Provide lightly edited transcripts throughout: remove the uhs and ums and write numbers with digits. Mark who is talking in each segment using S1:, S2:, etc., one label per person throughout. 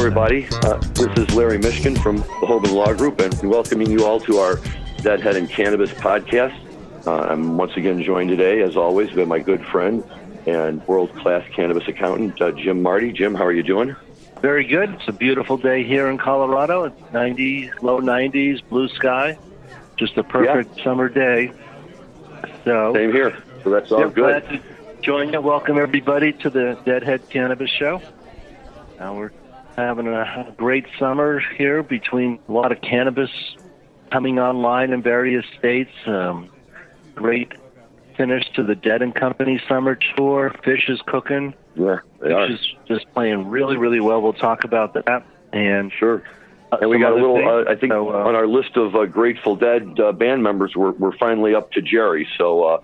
S1: everybody. This is Larry Mishkin from the Hoban Law Group, and welcoming you all to our Deadhead and Cannabis podcast. I'm once again joined today, as always, by my good friend and world-class cannabis accountant, Jim Marty. Jim, how are you doing?
S2: Very good. It's a beautiful day here in Colorado. It's 90s, low 90s, blue sky. Just a perfect summer day. So
S1: same here. So that's all good.
S2: Glad to join you. Welcome everybody to the Deadhead Cannabis Show. We're having a great summer here between a lot of cannabis coming online in various states. Great finish to the Dead & Company summer tour. Fish is cooking.
S1: Yeah, they are.
S2: Fish is just playing really, really well. We'll talk about that. And
S1: sure. And we got a little, I think, on our list of Grateful Dead band members, we're finally up to Jerry. So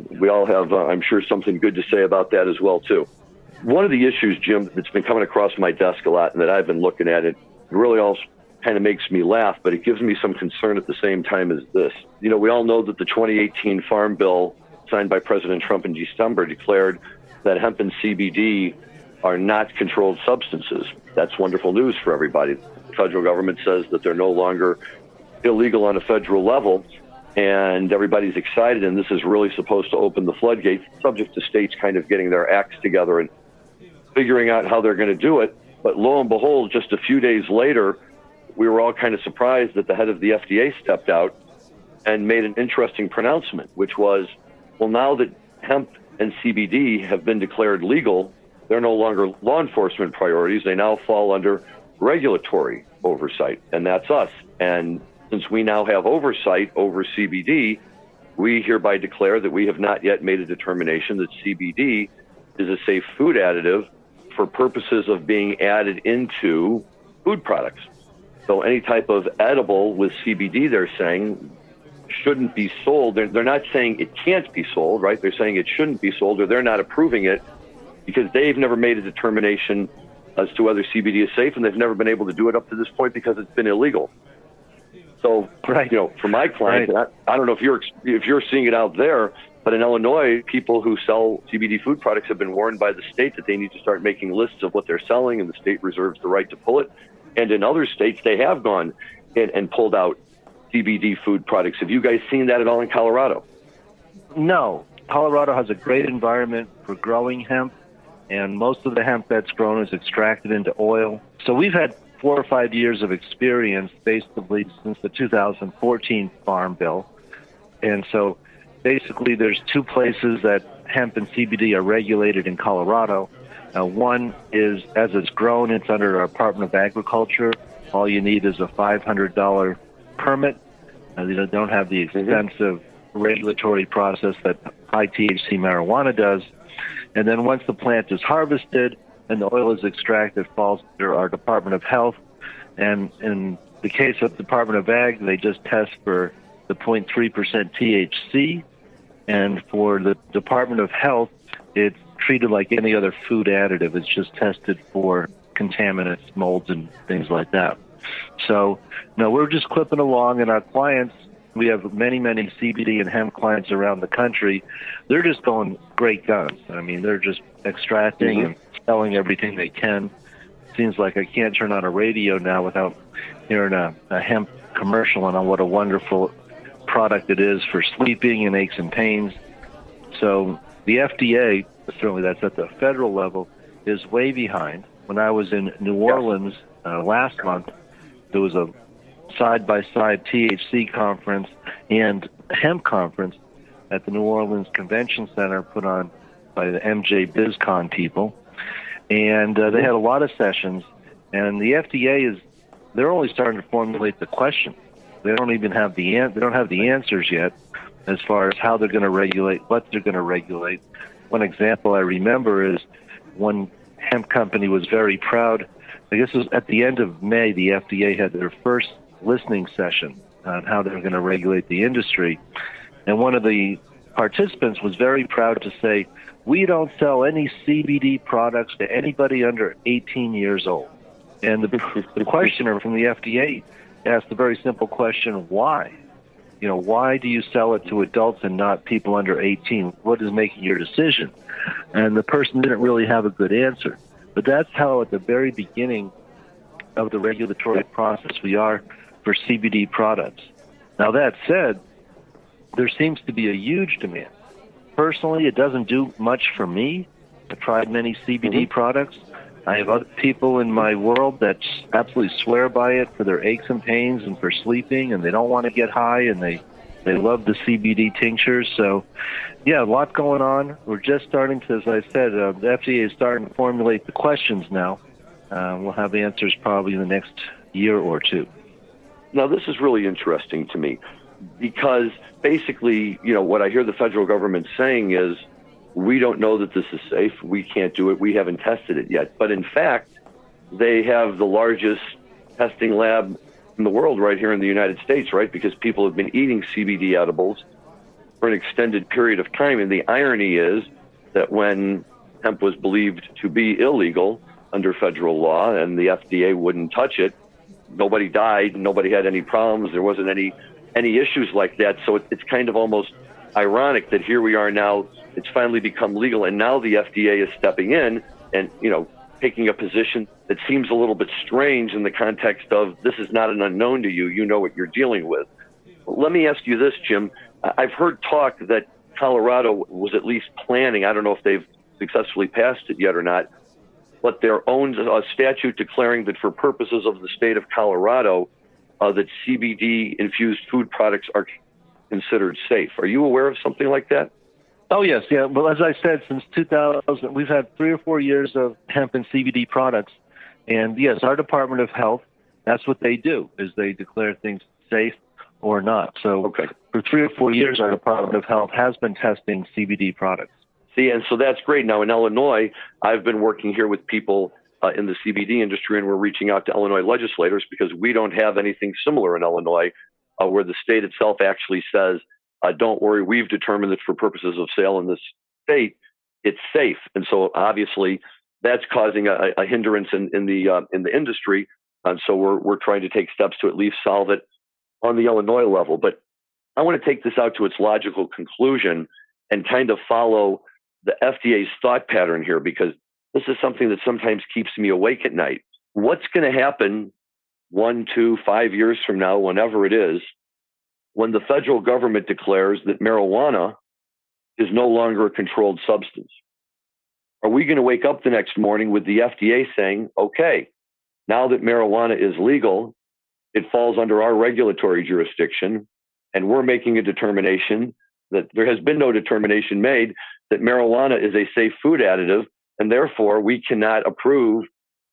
S1: we all have, I'm sure, something good to say about that as well, too. One of the issues, Jim, that's been coming across my desk a lot and that I've been looking at, it really all kind of makes me laugh, but it gives me some concern at the same time as this. You know, we all know that the 2018 Farm Bill signed by President Trump in December declared that hemp and CBD are not controlled substances. That's wonderful news for everybody. The federal government says that they're no longer illegal on a federal level, and everybody's excited, and this is really supposed to open the floodgates, subject to states kind of getting their acts together and figuring out how they're going to do it. But lo and behold, just a few days later, we were all kind of surprised that the head of the FDA stepped out and made an interesting pronouncement, which was, well, now that hemp and CBD have been declared legal, they're no longer law enforcement priorities. They now fall under regulatory oversight, and that's us. And since we now have oversight over CBD, we hereby declare that we have not yet made a determination that CBD is a safe food additive for purposes of being added into food products. So any type of edible with CBD, they're saying, shouldn't be sold. They're not saying it can't be sold, right? They're saying it shouldn't be sold, or they're not approving it because they've never made a determination as to whether CBD is safe, and they've never been able to do it up to this point because it's been illegal. So, you know, for my clients, I don't know if you're seeing it out there, but in Illinois, people who sell CBD food products have been warned by the state that they need to start making lists of what they're selling, and the state reserves the right to pull it. And in other states, they have gone in and pulled out CBD food products. Have you guys seen that at all in Colorado?
S2: No. Colorado has a great environment for growing hemp, and most of the hemp that's grown is extracted into oil. So we've had 4 or 5 years of experience basically since the 2014 Farm Bill. And so basically there's 2 places that hemp and CBD are regulated in Colorado. One is, as it's grown, it's under the Department of Agriculture. All you need is a $500 permit. They don't have the extensive regulatory process that high THC marijuana does. And then once the plant is harvested and the oil is extracted, it falls under our Department of Health. And in the case of the Department of Ag, they just test for the 0.3% THC. And for the Department of Health, it's treated like any other food additive. It's just tested for contaminants, molds, and things like that. So, no, we're just clipping along, and our clients, we have many, many CBD and hemp clients around the country. They're just going great guns. I mean, they're just extracting and selling everything they can. Seems like I can't turn on a radio now without hearing a hemp commercial on what a wonderful product it is for sleeping and aches and pains. So the FDA, certainly that's at the federal level, is way behind. When I was in New Orleans last month, there was a side-by-side THC conference and hemp conference at the New Orleans Convention Center put on by the MJBulls people. And they had a lot of sessions, and the FDA they're only starting to formulate the question. They don't even have the answers yet as far as how they're going to regulate, what they're going to regulate. One example I remember is one hemp company was very proud. I guess it was at the end of May, the FDA had their first listening session on how they're going to regulate the industry. And one of the participants was very proud to say, we don't sell any CBD products to anybody under 18 years old. And the questioner from the FDA asked a very simple question, why? You know, why do you sell it to adults and not people under 18? What is making your decision? And the person didn't really have a good answer. But that's how at the very beginning of the regulatory process we are for CBD products. Now, that said, there seems to be a huge demand. Personally, it doesn't do much for me. I've tried many CBD products. I have other people in my world that absolutely swear by it for their aches and pains and for sleeping, and they don't want to get high, and they love the CBD tinctures. So, yeah, a lot going on. We're just starting to, as I said, the FDA is starting to formulate the questions now. We'll have answers probably in the next year or two.
S1: Now, this is really interesting to me because basically, what I hear the federal government saying is, we don't know that this is safe. We can't do it. We haven't tested it yet. But in fact, they have the largest testing lab in the world right here in the United States, right? Because people have been eating CBD edibles for an extended period of time. And the irony is that when hemp was believed to be illegal under federal law and the FDA wouldn't touch it, nobody died, nobody had any problems, there wasn't any issues like that. So it's kind of almost ironic that here we are now, it's finally become legal, and now the FDA is stepping in and, taking a position that seems a little bit strange in the context of this is not an unknown to you, you know what you're dealing with. Let me ask you this, Jim. I've heard talk that Colorado was at least planning, I don't know if they've successfully passed it yet or not, but their own statute declaring that for purposes of the state of Colorado, that CBD-infused food products are considered safe. Are you aware of something like that?
S2: Oh, yes. Yeah. Well, as I said, since 2000, we've had 3 or 4 years of hemp and CBD products. And, yes, our Department of Health, that's what they do, is they declare things safe or not. So for 3 or 4 years, our Department of Health has been testing CBD products.
S1: See, and so that's great. Now, in Illinois, I've been working here with people in the CBD industry, and we're reaching out to Illinois legislators because we don't have anything similar in Illinois where the state itself actually says, don't worry, we've determined that for purposes of sale in this state, it's safe. And so obviously that's causing a hindrance in the industry. And so we're trying to take steps to at least solve it on the Illinois level. But I want to take this out to its logical conclusion and kind of follow the FDA's thought pattern here, because this is something that sometimes keeps me awake at night. What's going to happen 1, 2, 5 years from now, whenever it is, when the federal government declares that marijuana is no longer a controlled substance? Are we going to wake up the next morning with the FDA saying, okay, now that marijuana is legal, it falls under our regulatory jurisdiction, and we're making a determination that there has been no determination made that marijuana is a safe food additive, and therefore we cannot approve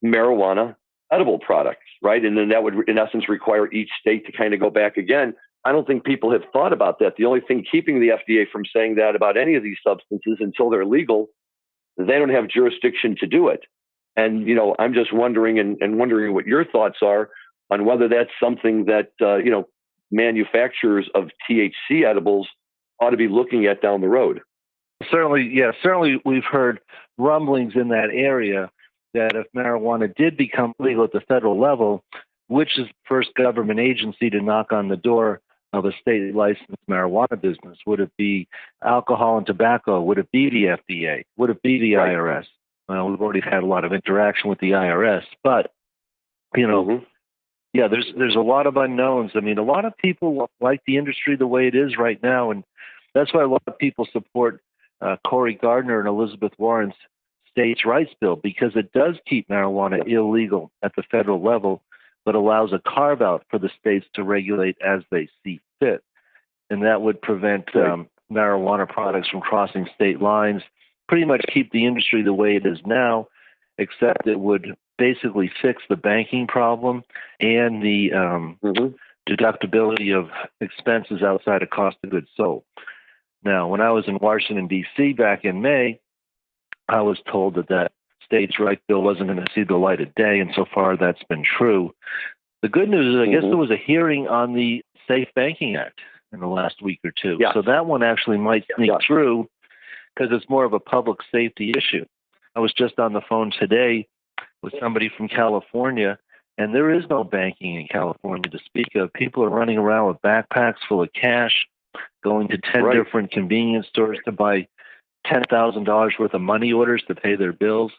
S1: marijuana edible products, right? And then that would, in essence, require each state to kind of go back again. I don't think people have thought about that. The only thing keeping the FDA from saying that about any of these substances until they're legal, they don't have jurisdiction to do it. And, I'm just wondering and wondering what your thoughts are on whether that's something that, manufacturers of THC edibles ought to be looking at down the road.
S2: Certainly we've heard rumblings in that area that if marijuana did become legal at the federal level, which is the first government agency to knock on the door of a state licensed marijuana business? Would it be alcohol and tobacco? Would it be the FDA? Would it be the IRS? Well, we've already had a lot of interaction with the IRS, but, there's a lot of unknowns. I mean, a lot of people like the industry the way it is right now, and that's why a lot of people support Cory Gardner and Elizabeth Warren's states' rights bill, because it does keep marijuana illegal at the federal level, but allows a carve-out for the states to regulate as they see fit. And that would prevent marijuana products from crossing state lines, pretty much keep the industry the way it is now, except it would basically fix the banking problem and the deductibility of expenses outside of cost of goods sold. Now, when I was in Washington, D.C. back in May, I was told that states' rights bill wasn't going to see the light of day, and so far that's been true. The good news is I guess there was a hearing on the Safe Banking Act in the last week or two. Yeah. So that one actually might sneak through because it's more of a public safety issue. I was just on the phone today with somebody from California, and there is no banking in California to speak of. People are running around with backpacks full of cash, going to 10 different convenience stores to buy $10,000 worth of money orders to pay their bills.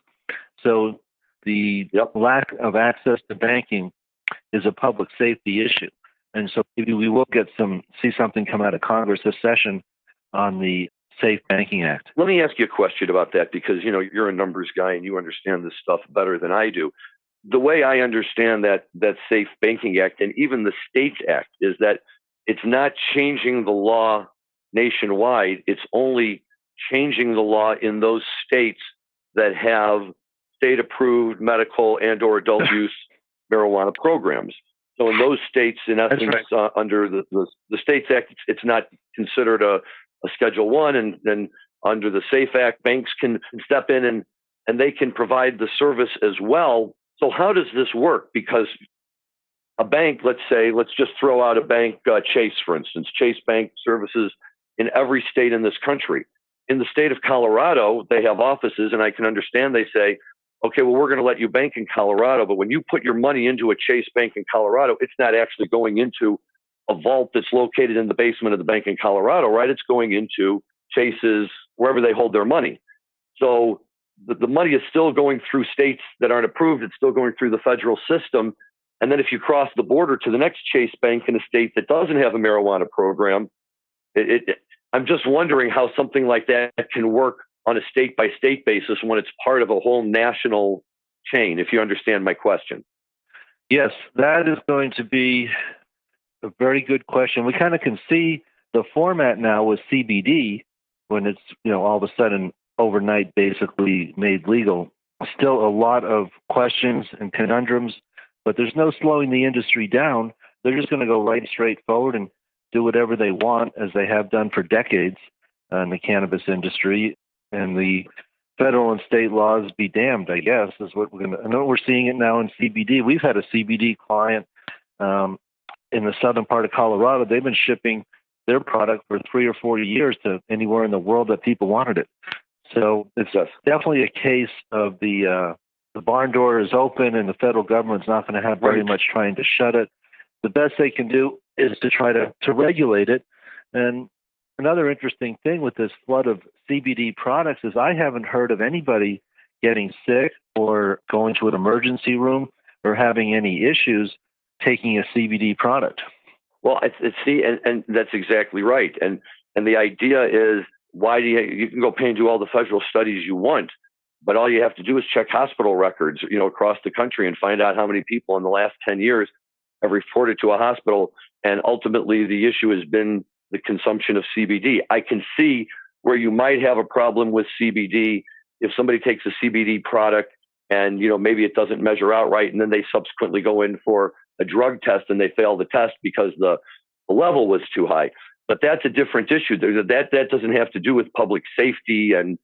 S2: So the lack of access to banking is a public safety issue. And so maybe we will see something come out of Congress this session on the Safe Banking Act.
S1: Let me ask you a question about that, because, you're a numbers guy and you understand this stuff better than I do. The way I understand that Safe Banking Act and even the States Act is that it's not changing the law nationwide. It's only changing the law in those states that have state-approved medical and or adult use marijuana programs. So in those states, in essence, under the States Act, it's not considered a Schedule 1, and then under the SAFE Act, banks can step in and they can provide the service as well. So how does this work? Because a bank, let's just throw out a bank, Chase, for instance. Chase Bank services in every state in this country. In the state of Colorado, they have offices, and I can understand they say, okay, well, we're going to let you bank in Colorado, but when you put your money into a Chase Bank in Colorado, it's not actually going into a vault that's located in the basement of the bank in Colorado, right? It's going into Chase's, wherever they hold their money. So the money is still going through states that aren't approved. It's still going through the federal system. And then if you cross the border to the next Chase Bank in a state that doesn't have a marijuana program, I'm just wondering how something like that can work on a state-by-state basis when it's part of a whole national chain, if you understand my question.
S2: Yes, that is going to be a very good question. We kind of can see the format now with CBD when it's, all of a sudden overnight basically made legal. Still a lot of questions and conundrums, but there's no slowing the industry down. They're just going to go right straight forward and do whatever they want, as they have done for decades in the cannabis industry. And the federal and state laws be damned, I guess, is what I know we're seeing it now in CBD. We've had a CBD client in the southern part of Colorado. They've been shipping their product for 3 or 4 years to anywhere in the world that people wanted it. So it's definitely a case of the barn door is open and the federal government's not going to have very much trying to shut it. The best they can do is to try to regulate it. And another interesting thing with this flood of CBD products is I haven't heard of anybody getting sick or going to an emergency room or having any issues taking a CBD product.
S1: Well, and that's exactly right. And the idea is, why do you can go pay and do all the federal studies you want, but all you have to do is check hospital records, across the country and find out how many people in the last 10 years have reported to a hospital. And ultimately, the issue has been the consumption of CBD. I can see where you might have a problem with CBD if somebody takes a CBD product and, maybe it doesn't measure out right, and then they subsequently go in for a drug test and they fail the test because the level was too high. But that's a different issue. That doesn't have to do with public safety and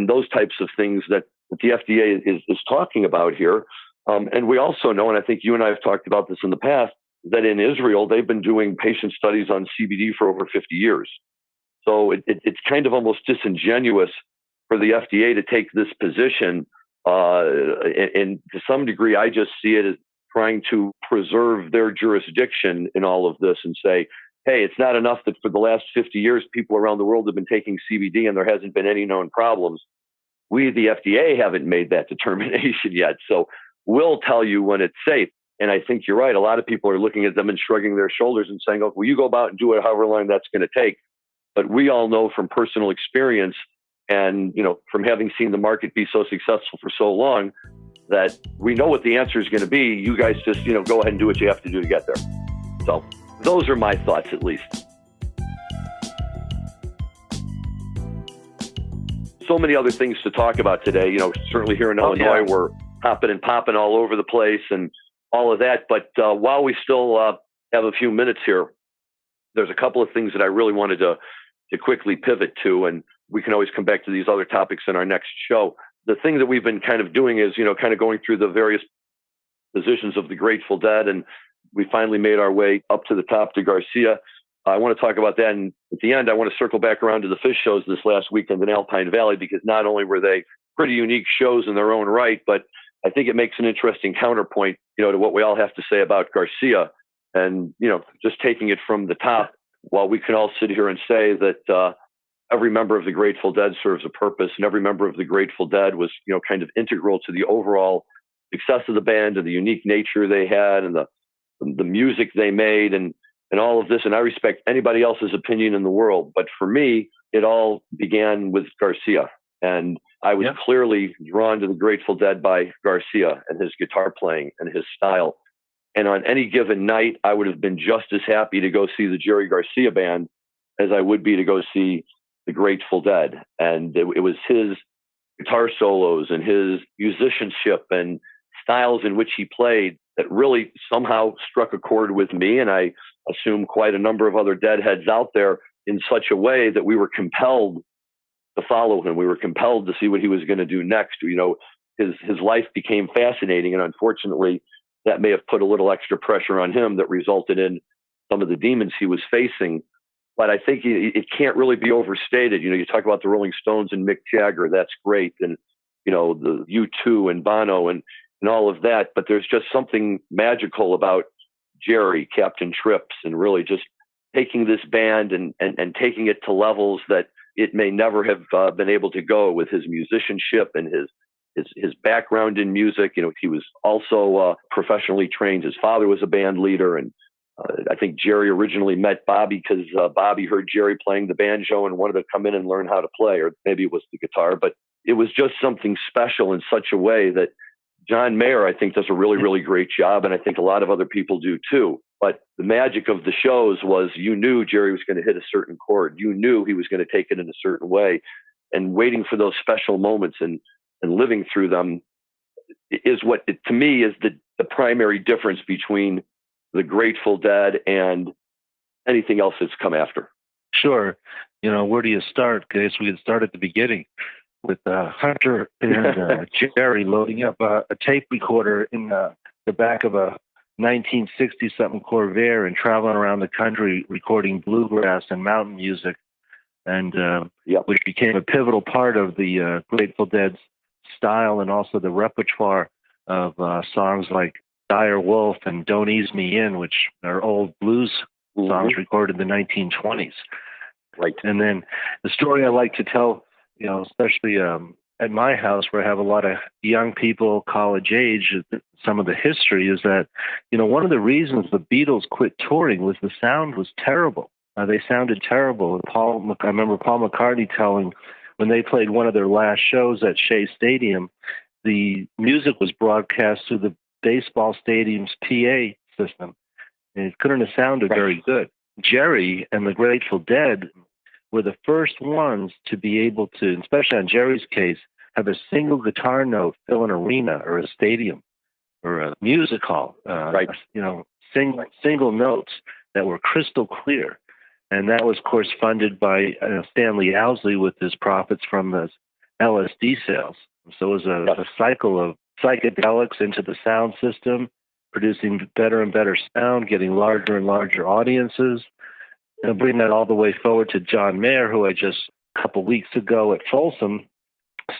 S1: those types of things that the FDA is talking about here. And we also know, and I think you and I have talked about this in the past, that in Israel, they've been doing patient studies on CBD for over 50 years. So it's kind of almost disingenuous for the FDA to take this position. And to some degree, I just see it as trying to preserve their jurisdiction in all of this and say, hey, it's not enough that for the last 50 years, people around the world have been taking CBD and there hasn't been any known problems. We, the FDA, haven't made that determination yet. So we'll tell you when it's safe. And I think you're right. A lot of people are looking at them and shrugging their shoulders and saying, oh, well, you go about and do it however long that's going to take. But we all know from personal experience and, from having seen the market be so successful for so long, that we know what the answer is going to be. You guys just, go ahead and do what you have to do to get there. So those are my thoughts, at least. So many other things to talk about today. Certainly here in Illinois, we're hopping and popping all over the place and all of that. But while we still have a few minutes here, there's a couple of things that I really wanted to quickly pivot to, and we can always come back to these other topics in our next show. The thing that we've been kind of doing is, kind of going through the various positions of the Grateful Dead, and we finally made our way up to the top to Garcia. I want to talk about that. And at the end, I want to circle back around to the Fish shows this last weekend in Alpine Valley, because not only were they pretty unique shows in their own right, but I think it makes an interesting counterpoint, to what we all have to say about Garcia. And, just taking it from the top, while we can all sit here and say that every member of the Grateful Dead serves a purpose, and every member of the Grateful Dead was, kind of integral to the overall success of the band and the unique nature they had and the music they made and all of this. And I respect anybody else's opinion in the world. But for me, it all began with Garcia. And I was clearly drawn to the Grateful Dead by Garcia and his guitar playing and his style. And on any given night, I would have been just as happy to go see the Jerry Garcia band as I would be to go see the Grateful Dead. And it was his guitar solos and his musicianship and styles in which he played that really somehow struck a chord with me. And I assume quite a number of other Deadheads out there in such a way that we were compelled to follow him. We were compelled to see what he was going to do next. You know, his life became fascinating. And unfortunately, that may have put a little extra pressure on him that resulted in some of the demons he was facing. But I think it can't really be overstated. You know, you talk about the Rolling Stones and Mick Jagger, that's great. And, you know, the U2 and Bono and all of that. But there's just something magical about Jerry, Captain Trips, and really just taking this band and taking it to levels that it may never have been able to go with his musicianship and his background in music. You know, he was also professionally trained. His father was a band leader. And I think Jerry originally met Bobby because Bobby heard Jerry playing the banjo and wanted to come in and learn how to play, or maybe it was the guitar. But it was just something special in such a way that John Mayer, I think, does a really, really great job. And I think a lot of other people do too. But the magic of the shows was you knew Jerry was going to hit a certain chord. You knew he was going to take it in a certain way. And waiting for those special moments and living through them is what, to me, is the primary difference between the Grateful Dead and anything else that's come after.
S2: Sure. You know, where do you start? Okay, so we can start at the beginning with Hunter and Jerry loading up a tape recorder in the back of a 1960-something Corvair and traveling around the country recording bluegrass and mountain music, and which became a pivotal part of the Grateful Dead's style and also the repertoire of songs like Dire Wolf and Don't Ease Me In, which are old blues songs recorded in the 1920s.
S1: Right.
S2: And then the story I like to tell, you know, especially at my house where I have a lot of young people, college age, some of the history is that, you know, one of the reasons the Beatles quit touring was the sound was terrible. They sounded terrible. I remember Paul McCartney telling when they played one of their last shows at Shea Stadium, the music was broadcast through the baseball stadium's PA system, and it couldn't have sounded very good. Jerry and the Grateful Dead were the first ones to be able to, especially on Jerry's case, have a single guitar note fill an arena or a stadium or a music hall. You know, single notes that were crystal clear. And that was, of course, funded by Stanley Owsley with his profits from the LSD sales. So it was a cycle of psychedelics into the sound system, producing better and better sound, getting larger and larger audiences. And bring that all the way forward to John Mayer, who I just a couple weeks ago at Folsom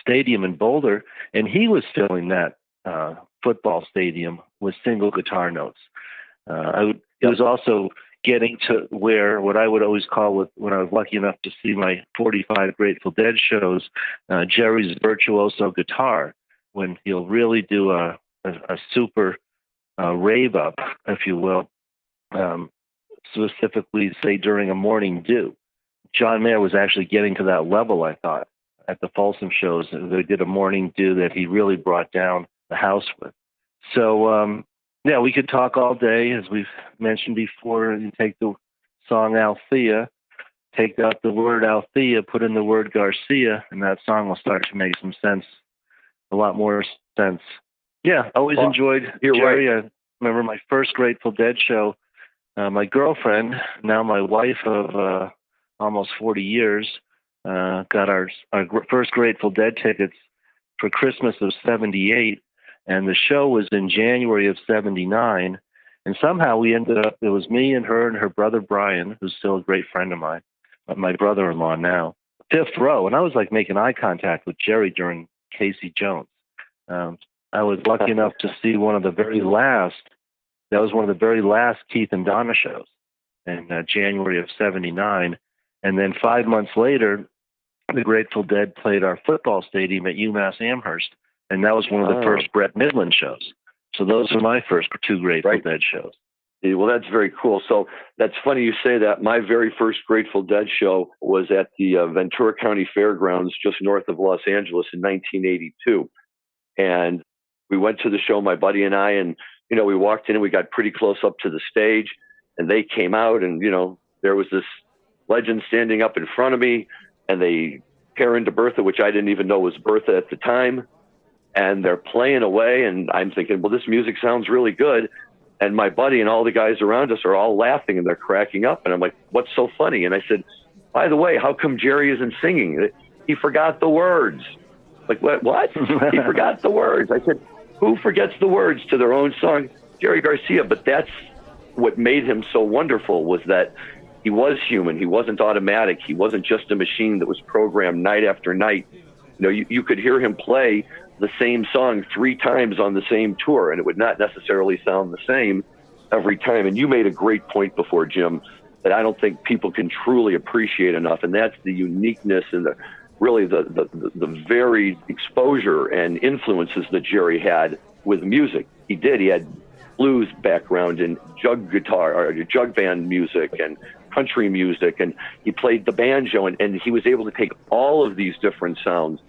S2: Stadium in Boulder, and he was filling that football stadium with single guitar notes. It was also getting to where what I would always call, when I was lucky enough to see my 45 Grateful Dead shows, Jerry's virtuoso guitar, when he'll really do a super rave up, if you will, specifically, say, during a morning dew. John Mayer was actually getting to that level, I thought, at the Folsom shows. They did a morning dew that he really brought down the house with. So, we could talk all day, as we've mentioned before. You take the song Althea, take out the word Althea, put in the word Garcia, and that song will start to make some sense, a lot more sense. Yeah, always enjoyed Jerry. Right. I remember my first Grateful Dead show. My girlfriend, now my wife of almost 40 years, got our first Grateful Dead tickets for Christmas of '78, and the show was in January of '79. And somehow we ended up, it was me and her brother Brian, who's still a great friend of mine, my brother-in-law now, fifth row. And I was like making eye contact with Jerry during Casey Jones. I was lucky enough to see one of the very last Keith and Donna shows in January of '79. And then 5 months later, the Grateful Dead played our football stadium at UMass Amherst And that was one of the first Brett Midland shows. So those are my first two Grateful Dead shows.
S1: Yeah, well, that's very cool. So that's funny you say that. My very first Grateful Dead show was at the Ventura County Fairgrounds just north of Los Angeles in 1982. And we went to the show, my buddy and I, and, we walked in and we got pretty close up to the stage, and they came out and, there was this legend standing up in front of me, and they pair into Bertha, which I didn't even know was Bertha at the time. And they're playing away, and I'm thinking, well, this music sounds really good. And my buddy and all the guys around us are all laughing, and they're cracking up. And I'm like, what's so funny? And I said, by the way, how come Jerry isn't singing? He forgot the words. Like, what? He forgot the words. I said, who forgets the words to their own song? Jerry Garcia. But that's what made him so wonderful, was that he was human. He wasn't automatic. He wasn't just a machine that was programmed night after night. You could hear him play the same song 3 times on the same tour, and it would not necessarily sound the same every time. And you made a great point before, Jim, that I don't think people can truly appreciate enough, and that's the uniqueness and the varied exposure and influences that Jerry had with music. He had blues background and jug guitar or jug band music and country music, and he played the banjo, and he was able to take all of these different sounds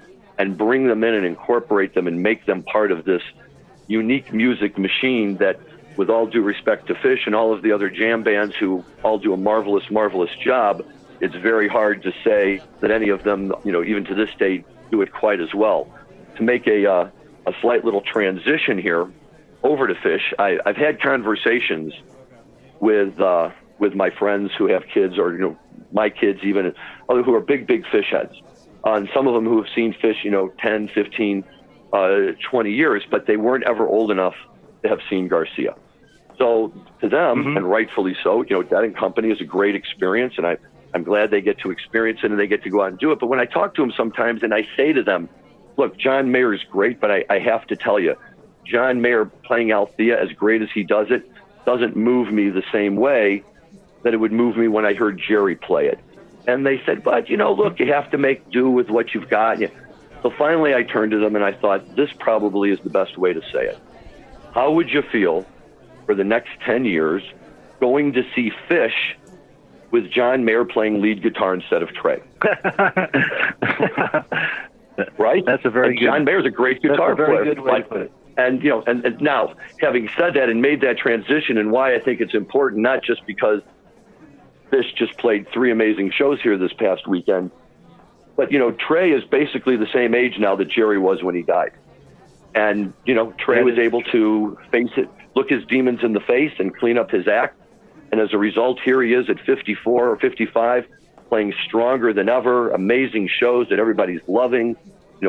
S1: and bring them in and incorporate them and make them part of this unique music machine that, with all due respect to Fish and all of the other jam bands who all do a marvelous, marvelous job, it's very hard to say that any of them, even to this day, do it quite as well. To make a slight little transition here over to Fish, I've had conversations with my friends who have kids, or my kids even, other who are big Fish heads. And some of them who have seen Fish, 10, 15, 20 years, but they weren't ever old enough to have seen Garcia. So to them, and rightfully so, Dead and Company is a great experience, and I'm glad they get to experience it and they get to go out and do it. But when I talk to them sometimes and I say to them, look, John Mayer is great, but I have to tell you, John Mayer playing Althea, as great as he does it, doesn't move me the same way that it would move me when I heard Jerry play it. And they said, but, look, you have to make do with what you've got. So finally I turned to them and I thought, this probably is the best way to say it. How would you feel for the next 10 years going to see Fish with John Mayer playing lead guitar instead of Trey? Right?
S2: That's a very good...
S1: John Mayer's a great guitar player.
S2: That's a very good way to put it.
S1: And, and now, having said that and made that transition, and why I think it's important, not just because Fish just played 3 amazing shows here this past weekend, but, Trey is basically the same age now that Jerry was when he died. And, Trey was able to face it, look his demons in the face and clean up his act. And as a result, here he is at 54 or 55, playing stronger than ever, amazing shows that everybody's loving,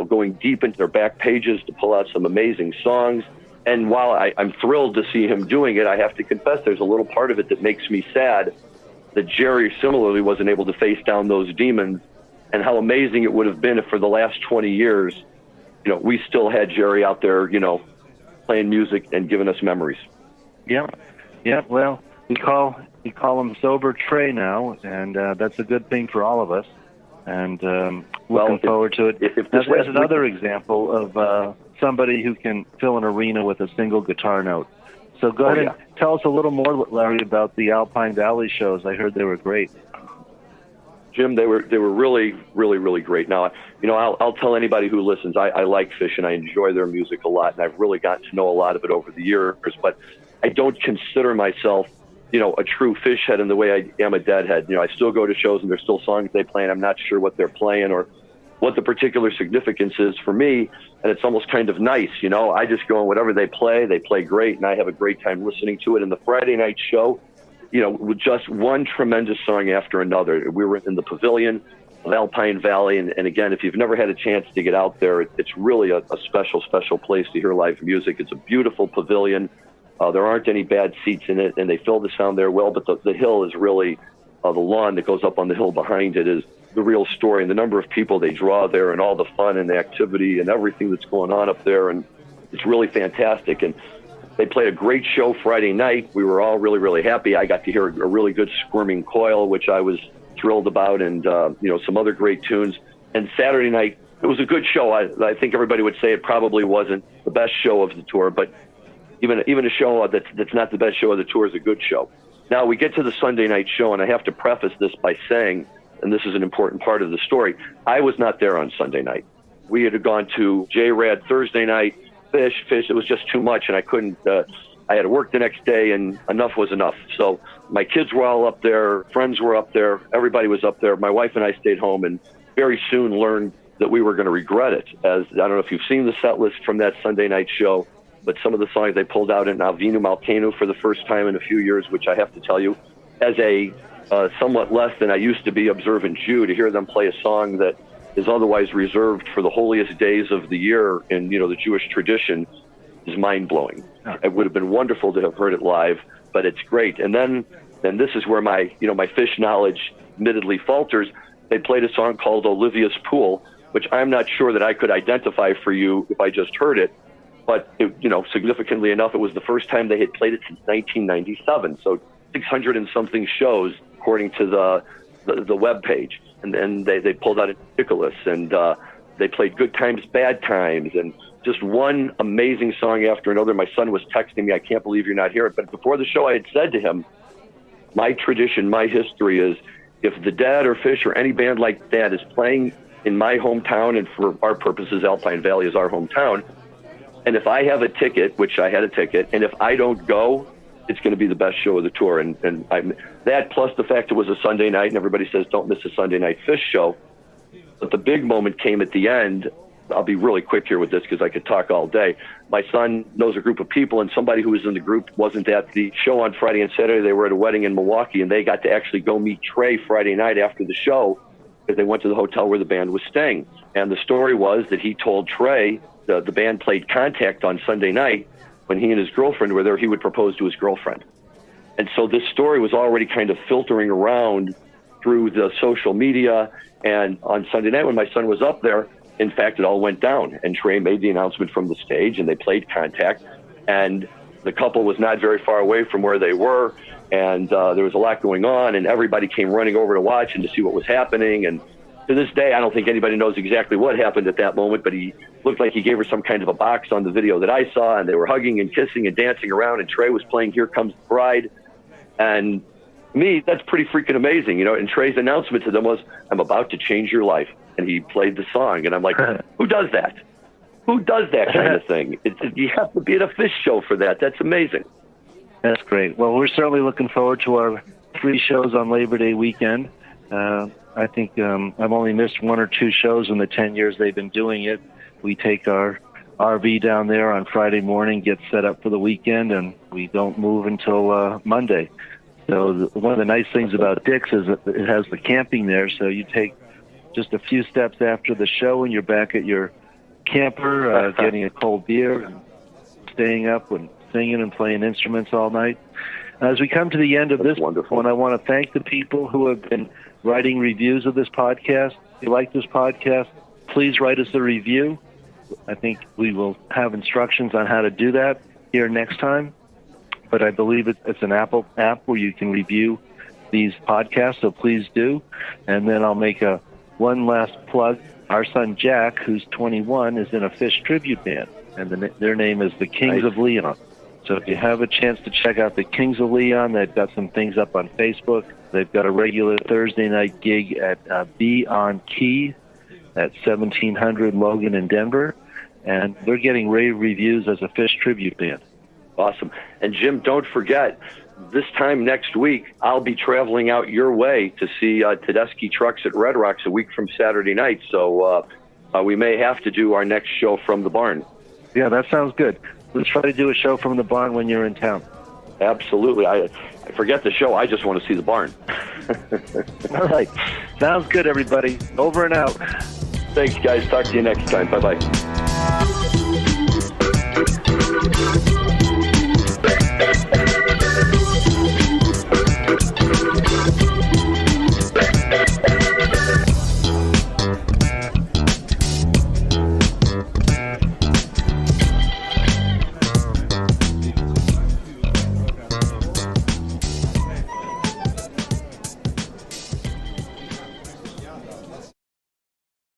S1: going deep into their back pages to pull out some amazing songs. And while I'm thrilled to see him doing it, I have to confess there's a little part of it that makes me sad that Jerry similarly wasn't able to face down those demons, and how amazing it would have been if for the last 20 years, we still had Jerry out there, playing music and giving us memories.
S2: Yeah. Well, we call him Sober Trey now, and that's a good thing for all of us. And looking forward to it. That's another example of somebody who can fill an arena with a single guitar note. So go ahead and tell us a little more, Larry, about the Alpine Valley shows. I heard they were great.
S1: Jim, they were really, really, really great. Now, I'll tell anybody who listens, I like Fish and I enjoy their music a lot, and I've really gotten to know a lot of it over the years, but I don't consider myself, a true Fish head in the way I am a Deadhead. I still go to shows and there's still songs they play and I'm not sure what they're playing or what the particular significance is for me, and it's almost kind of nice, I just go on whatever they play great, and I have a great time listening to it. And the Friday night show, with just one tremendous song after another. We were in the pavilion of Alpine Valley, and again, if you've never had a chance to get out there, it's really a special, special place to hear live music. It's a beautiful pavilion. There aren't any bad seats in it, and they fill the sound there well, but the hill is really, the lawn that goes up on the hill behind it is the real story, and the number of people they draw there and all the fun and the activity and everything that's going on up there, and it's really fantastic. And they played a great show Friday night. We were all really, really happy. I got to hear a really good Squirming Coil, which I was thrilled about, and some other great tunes. And Saturday night, it was a good show. I think everybody would say it probably wasn't the best show of the tour, but even a show that's not the best show of the tour is a good show. Now we get to the Sunday night show, and I have to preface this by saying, and this is an important part of the story, I was not there on Sunday night. We had gone to J-Rad Thursday night, Fish. It was just too much, and I couldn't. I had to work the next day, and enough was enough. So my kids were all up there, friends were up there, everybody was up there. My wife and I stayed home, and very soon learned that we were going to regret it. As I don't know if you've seen the set list from that Sunday night show, but some of the songs they pulled out in Avinu Malkeinu for the first time in a few years, which I have to tell you, as a somewhat less than I used to be observant Jew, to hear them play a song that is otherwise reserved for the holiest days of the year in the Jewish tradition is mind-blowing. It would have been wonderful to have heard it live, but it's great. And then this is where my Fish knowledge admittedly falters. They played a song called Olivia's Pool, which I'm not sure that I could identify for you if I just heard it. But, significantly enough, it was the first time they had played it since 1997. So 600 and something shows, according to the web page. And then they pulled out Nicholas, and they played Good Times, Bad Times, and just one amazing song after another. My son was texting me, I can't believe you're not here. But before the show, I had said to him, my tradition, my history is, if the Dead or Fish or any band like that is playing in my hometown, and for our purposes, Alpine Valley is our hometown, and if I have a ticket, which I had a ticket, and if I don't go, it's going to be the best show of the tour. And that plus the fact it was a Sunday night, and everybody says don't miss a Sunday night Fish show. But the big moment came at the end. I'll be really quick here with this because I could talk all day. My son knows a group of people, and somebody who was in the group wasn't at the show on Friday and Saturday. They were at a wedding in Milwaukee, and they got to actually go meet Trey Friday night after the show because they went to the hotel where the band was staying. And the story was that he told Trey, the band played Contact on Sunday night. When he and his girlfriend were there, he would propose to his girlfriend. And so this story was already kind of filtering around through the social media. And on Sunday night when my son was up there, in fact, it all went down. And Trey made the announcement from the stage, and they played Contact. And the couple was not very far away from where they were. And there was a lot going on, and everybody came running over to watch and to see what was happening. And to this day, I don't think anybody knows exactly what happened at that moment, but he looked like he gave her some kind of a box on the video that I saw, and they were hugging and kissing and dancing around, and Trey was playing Here Comes the Bride. And to me, that's pretty freaking amazing, And Trey's announcement to them was, I'm about to change your life. And he played the song, and I'm like, who does that? Who does that kind of thing? You have to be at a Fish show for that. That's amazing.
S2: That's great. Well, we're certainly looking forward to our 3 shows on Labor Day weekend. I think I've only missed 1 or 2 shows in the 10 years they've been doing it. We take our RV down there on Friday morning, get set up for the weekend, and we don't move until Monday. So one of the nice things about Dick's is that it has the camping there, so you take just a few steps after the show and you're back at your camper, getting a cold beer and staying up and singing and playing instruments all night. As we come to the end of this one, I want to thank the people who have been writing reviews of this podcast. If you like this podcast, please write us a review. I think we will have instructions on how to do that here next time. But I believe it's an Apple app where you can review these podcasts, so please do. And then I'll make one last plug. Our son Jack, who's 21, is in a Fish tribute band, and their name is the Kings of Leon. So if you have a chance to check out the Kings of Leon, they've got some things up on Facebook. They've got a regular Thursday night gig at Be On Key at 1700 Logan in Denver, and they're getting rave reviews as a Fish tribute band.
S1: Awesome. And Jim, don't forget, this time next week, I'll be traveling out your way to see Tedeschi Trucks at Red Rocks a week from Saturday night. So we may have to do our next show from the barn.
S2: Yeah, that sounds good. Let's try to do a show from the barn when you're in town.
S1: Absolutely. I forget the show. I just want to see the barn.
S2: All right. Sounds good, everybody. Over and out.
S1: Thanks, guys. Talk to you next time. Bye-bye.